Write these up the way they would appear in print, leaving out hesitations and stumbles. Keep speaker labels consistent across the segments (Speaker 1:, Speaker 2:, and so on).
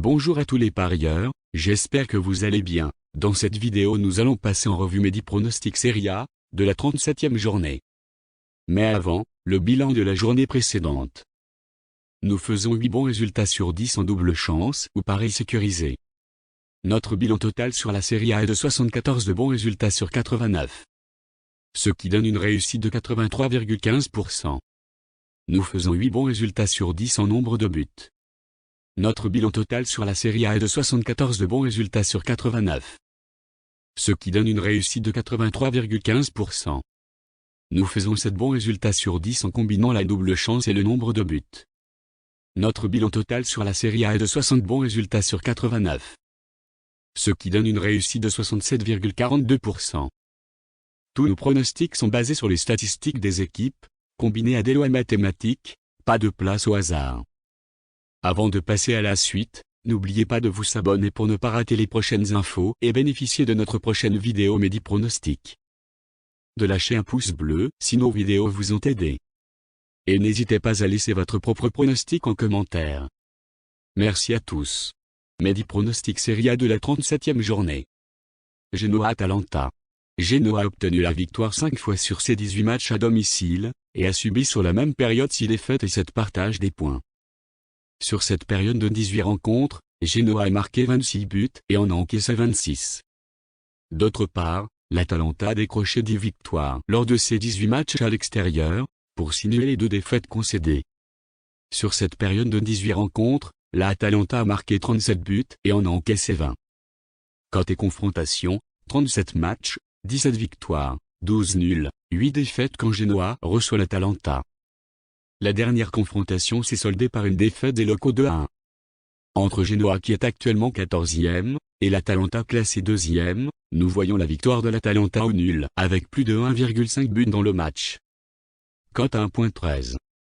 Speaker 1: Bonjour à tous les parieurs, j'espère que vous allez bien. Dans cette vidéo nous allons passer en revue mes 10 pronostics Serie A, de la 37e journée. Mais avant, le bilan de la journée précédente. Nous faisons 8 bons résultats sur 10 en double chance ou paris sécurisé. Notre bilan total sur la Serie A est de 74 de bons résultats sur 89. Ce qui donne une réussite de 83,15%. Nous faisons 8 bons résultats sur 10 en nombre de buts. Notre bilan total sur la Serie A est de 74 de bons résultats sur 89. Ce qui donne une réussite de 83,15%. Nous faisons 7 bons résultats sur 10 en combinant la double chance et le nombre de buts. Notre bilan total sur la Serie A est de 60 bons résultats sur 89. Ce qui donne une réussite de 67,42%. Tous nos pronostics sont basés sur les statistiques des équipes, combinées à des lois mathématiques, pas de place au hasard. Avant de passer à la suite, n'oubliez pas de vous abonner pour ne pas rater les prochaines infos et bénéficier de notre prochaine vidéo mes 10 pronostics. De lâcher un pouce bleu si nos vidéos vous ont aidé. Et n'hésitez pas à laisser votre propre pronostic en commentaire. Merci à tous. Mes 10 pronostics Serie A de la 37e journée. Genoa-Atalanta. Genoa a obtenu la victoire 5 fois sur ses 18 matchs à domicile, et a subi sur la même période 6 défaites et 7 partages des points. Sur cette période de 18 rencontres, Genoa a marqué 26 buts et en a encaissé 26. D'autre part, l'Atalanta a décroché 10 victoires lors de ses 18 matchs à l'extérieur, pour simuler les 2 défaites concédées. Sur cette période de 18 rencontres, l'Atalanta a marqué 37 buts et en a encaissé 20. Côté confrontation, 37 matchs, 17 victoires, 12 nuls, 8 défaites quand Genoa reçoit l'Atalanta. La dernière confrontation s'est soldée par une défaite des locaux 2-1. Entre Genoa qui est actuellement 14e, et l'Atalanta classé 2e, nous voyons la victoire de l'Atalanta au nul, avec plus de 1,5 buts dans le match. Quant à 1.13.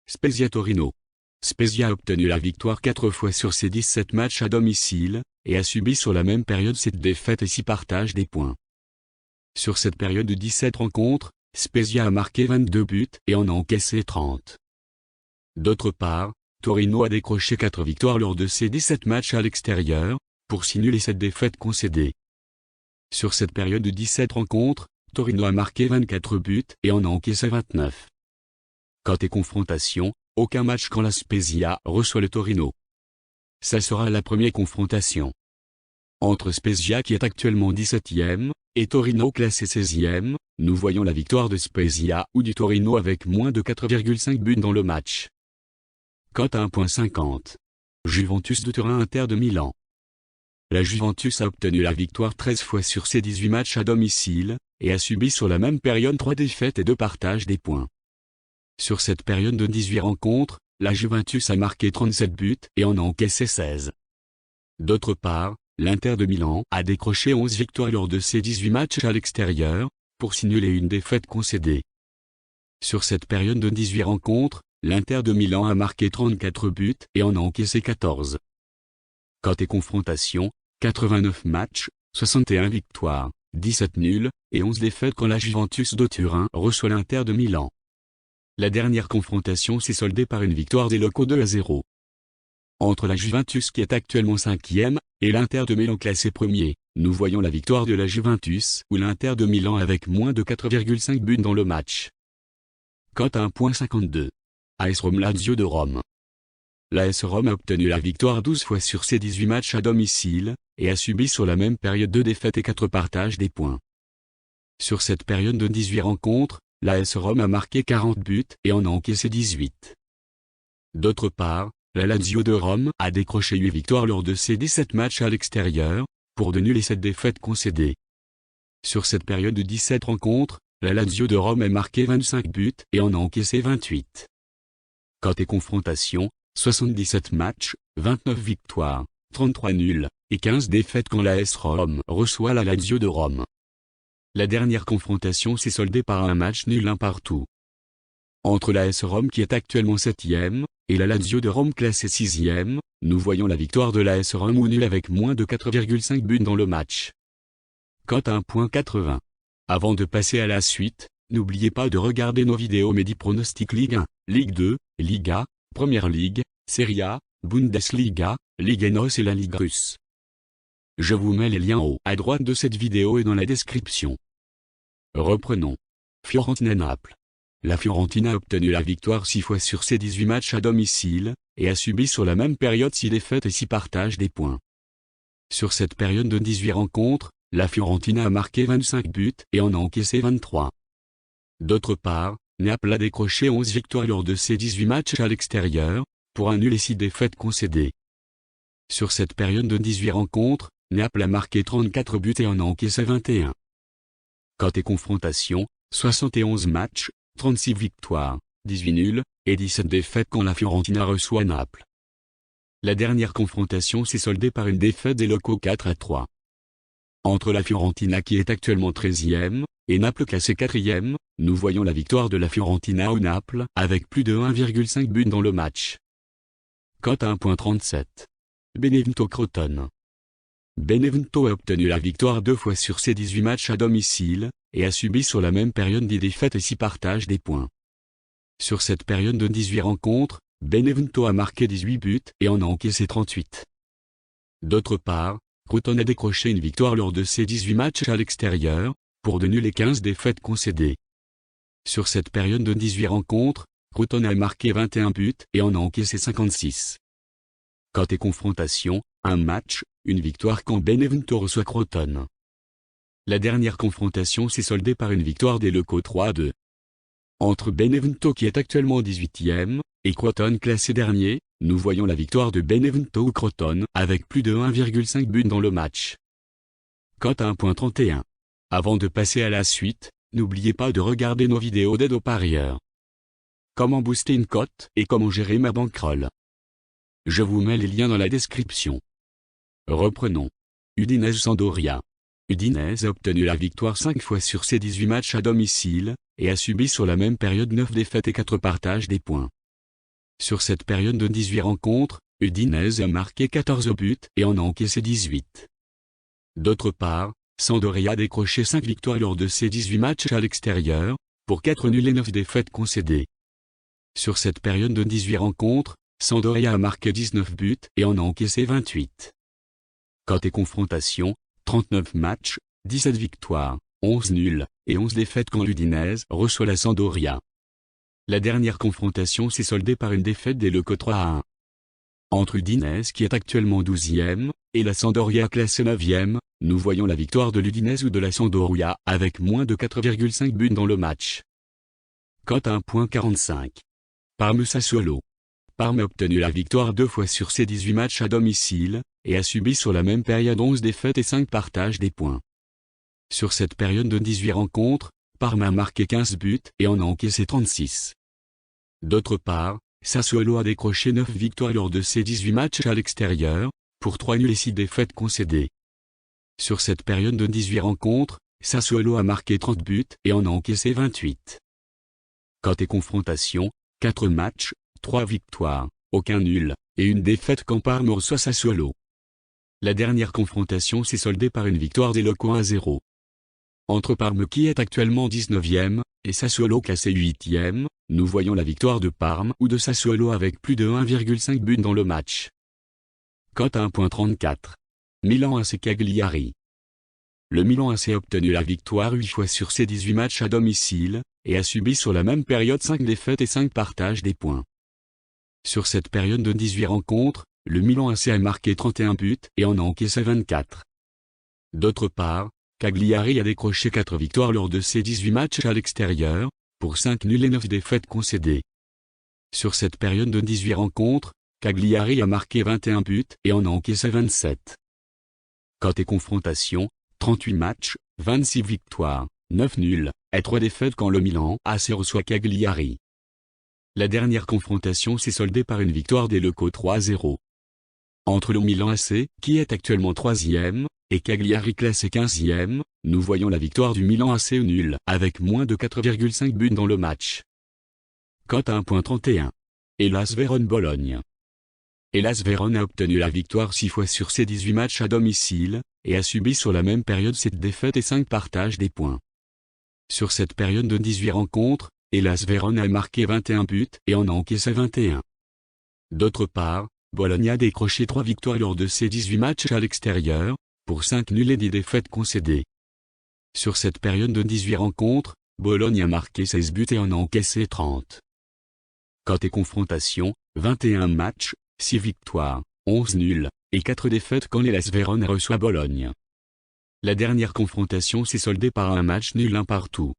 Speaker 1: Spezia-Torino. Spezia a obtenu la victoire 4 fois sur ses 17 matchs à domicile, et a subi sur la même période 7 défaites et 6 partages des points. Sur cette période de 17 rencontres, Spezia a marqué 22 buts et en a encaissé 30. D'autre part, Torino a décroché 4 victoires lors de ses 17 matchs à l'extérieur, pour simuler 7 défaites concédées. Sur cette période de 17 rencontres, Torino a marqué 24 buts et en a encaissé 29. Côté confrontation, aucun match quand la Spezia reçoit le Torino. Ça sera la première confrontation. Entre Spezia qui est actuellement 17e, et Torino classé 16e, nous voyons la victoire de Spezia ou du Torino avec moins de 4,5 buts dans le match. Quant à 1.50. Juventus de Turin-Inter de Milan. La Juventus a obtenu la victoire 13 fois sur ses 18 matchs à domicile, et a subi sur la même période 3 défaites et 2 partages des points. Sur cette période de 18 rencontres, la Juventus a marqué 37 buts et en a encaissé 16. D'autre part, l'Inter de Milan a décroché 11 victoires lors de ses 18 matchs à l'extérieur, pour simuler une défaite concédée. Sur cette période de 18 rencontres, l'Inter de Milan a marqué 34 buts et en a encaissé 14. Côté confrontation, 89 matchs, 61 victoires, 17 nuls, et 11 défaites quand la Juventus de Turin reçoit l'Inter de Milan. La dernière confrontation s'est soldée par une victoire des locaux 2-0. Entre la Juventus qui est actuellement 5e, et l'Inter de Milan classé 1er, nous voyons la victoire de la Juventus ou l'Inter de Milan avec moins de 4,5 buts dans le match. Quant à 1.52. AS Rome-Lazio de Rome. L'AS Rome a obtenu la victoire 12 fois sur ses 18 matchs à domicile, et a subi sur la même période 2 défaites et 4 partages des points. Sur cette période de 18 rencontres, l'AS Rome a marqué 40 buts et en a encaissé 18. D'autre part, la Lazio de Rome a décroché 8 victoires lors de ses 17 matchs à l'extérieur, pour de nuls et 7 défaites concédées. Sur cette période de 17 rencontres, la Lazio de Rome a marqué 25 buts et en a encaissé 28. Côté confrontation, 77 matchs, 29 victoires, 33 nuls, et 15 défaites quand l'AS Rome reçoit la Lazio de Rome. La dernière confrontation s'est soldée par un match nul 1 partout. Entre l'AS Rome qui est actuellement 7e, et la Lazio de Rome classée 6e, nous voyons la victoire de l'AS Rome ou nul avec moins de 4,5 buts dans le match. Quant à 1.80. Avant de passer à la suite, n'oubliez pas de regarder nos vidéos mes 10 pronostics Ligue 1, Ligue 2, Liga, Première Ligue, Serie A, Bundesliga, Ligue NOS et la Ligue russe. Je vous mets les liens en haut à droite de cette vidéo et dans la description. Reprenons. Fiorentina-Naples. La Fiorentina a obtenu la victoire 6 fois sur ses 18 matchs à domicile, et a subi sur la même période 6 défaites et 6 partages des points. Sur cette période de 18 rencontres, la Fiorentina a marqué 25 buts et en a encaissé 23. D'autre part, Naples a décroché 11 victoires lors de ses 18 matchs à l'extérieur, pour un nul et 6 défaites concédées. Sur cette période de 18 rencontres, Naples a marqué 34 buts et en a encaissé 21. Côté confrontation, 71 matchs, 36 victoires, 18 nuls, et 17 défaites quand la Fiorentina reçoit Naples. La dernière confrontation s'est soldée par une défaite des locaux 4-3. Entre la Fiorentina qui est actuellement 13e, et Naples classé 4e, nous voyons la victoire de la Fiorentina au Naples, avec plus de 1,5 buts dans le match. Cote à 1,37. Benevento-Crotone. Benevento a obtenu la victoire 2 fois sur ses 18 matchs à domicile, et a subi sur la même période 10 défaites et 6 partages des points. Sur cette période de 18 rencontres, Benevento a marqué 18 buts et en a encaissé 38. D'autre part, Crotone a décroché une victoire lors de ses 18 matchs à l'extérieur, pour de nuls et 15 défaites concédées. Sur cette période de 18 rencontres, Crotone a marqué 21 buts et en a encaissé 56. Côté confrontation, un match, une victoire quand Benevento reçoit Crotone. La dernière confrontation s'est soldée par une victoire des locaux 3-2. Entre Benevento qui est actuellement 18e, et Crotone classé dernier, nous voyons la victoire de Benevento ou Crotone avec plus de 1,5 buts dans le match. Cote à 1,31. Avant de passer à la suite, n'oubliez pas de regarder nos vidéos d'aide aux parieurs. Comment booster une cote et comment gérer ma bankroll. Je vous mets les liens dans la description. Reprenons. Udinese-Sampdoria. Udinese a obtenu la victoire 5 fois sur ses 18 matchs à domicile, et a subi sur la même période 9 défaites et 4 partages des points. Sur cette période de 18 rencontres, Udinese a marqué 14 buts et en a encaissé 18. D'autre part, Sampdoria a décroché 5 victoires lors de ses 18 matchs à l'extérieur, pour 4 nuls et 9 défaites concédées. Sur cette période de 18 rencontres, Sampdoria a marqué 19 buts et en a encaissé 28. Côté confrontation, 39 matchs, 17 victoires, 11 nuls, et 11 défaites quand l'Udinese reçoit la Sampdoria. La dernière confrontation s'est soldée par une défaite des locaux 3-1. Entre Udinese qui est actuellement 12e, et la Sampdoria classée 9e, nous voyons la victoire de l'Udinese ou de la Sampdoria avec moins de 4,5 buts dans le match. Cote à 1,45. Parme-Sassuolo. Parme a obtenu la victoire 2 fois sur ses 18 matchs à domicile, et a subi sur la même période 11 défaites et 5 partages des points. Sur cette période de 18 rencontres, Parme a marqué 15 buts et en a encaissé 36. D'autre part, Sassuolo a décroché 9 victoires lors de ses 18 matchs à l'extérieur, pour 3 nuls et 6 défaites concédées. Sur cette période de 18 rencontres, Sassuolo a marqué 30 buts et en a encaissé 28. Côté confrontation, 4 matchs, 3 victoires, aucun nul, et une défaite quand Parme reçoit Sassuolo. La dernière confrontation s'est soldée par une victoire des locaux 1-0. Entre Parme qui est actuellement 19e, et Sassuolo classé 8e, nous voyons la victoire de Parme ou de Sassuolo avec plus de 1,5 buts dans le match. Cote à 1,34. Milan AC Cagliari. Le Milan AC a obtenu la victoire 8 fois sur ses 18 matchs à domicile, et a subi sur la même période 5 défaites et 5 partages des points. Sur cette période de 18 rencontres, le Milan AC a marqué 31 buts et en a encaissé 24. D'autre part, Cagliari a décroché 4 victoires lors de ses 18 matchs à l'extérieur, pour 5 nuls et 9 défaites concédées. Sur cette période de 18 rencontres, Cagliari a marqué 21 buts et en a encaissé 27. Côté confrontation, 38 matchs, 26 victoires, 9 nuls, et 3 défaites quand le Milan AC reçoit Cagliari. La dernière confrontation s'est soldée par une victoire des locaux 3-0. Entre le Milan AC, qui est actuellement 3e, et Cagliari classé 15e, nous voyons la victoire du Milan AC au nul, avec moins de 4,5 buts dans le match. Cote à 1,31. Hellas Vérone-Bologne. Hellas Vérone a obtenu la victoire 6 fois sur ses 18 matchs à domicile, et a subi sur la même période 7 défaites et 5 partages des points. Sur cette période de 18 rencontres, Hellas Vérone a marqué 21 buts et en a encaissé 21. D'autre part, Bologne a décroché 3 victoires lors de ses 18 matchs à l'extérieur, pour 5 nuls et 10 défaites concédées. Sur cette période de 18 rencontres, Bologne a marqué 16 buts et en a encaissé 30. Côté confrontation, 21 matchs, 6 victoires, 11 nuls, et 4 défaites quand l'Hellas Vérone reçoit Bologne. La dernière confrontation s'est soldée par un match nul 1 partout.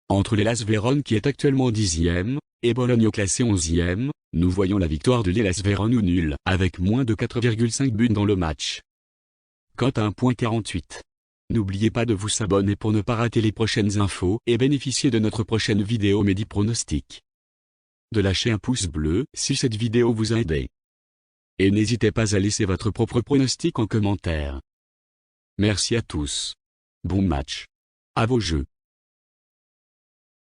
Speaker 1: Entre l'Hellas Vérone qui est actuellement 10e, et Bologne classé 11e, nous voyons la victoire de l'Hellas Vérone ou nul, avec moins de 4,5 buts dans le match. Cote 1.48. N'oubliez pas de vous abonner pour ne pas rater les prochaines infos et bénéficier de notre prochaine vidéo Mehdi Pronostic. De lâcher un pouce bleu si cette vidéo vous a aidé. Et n'hésitez pas à laisser votre propre pronostic en commentaire. Merci à tous. Bon match. À vos jeux.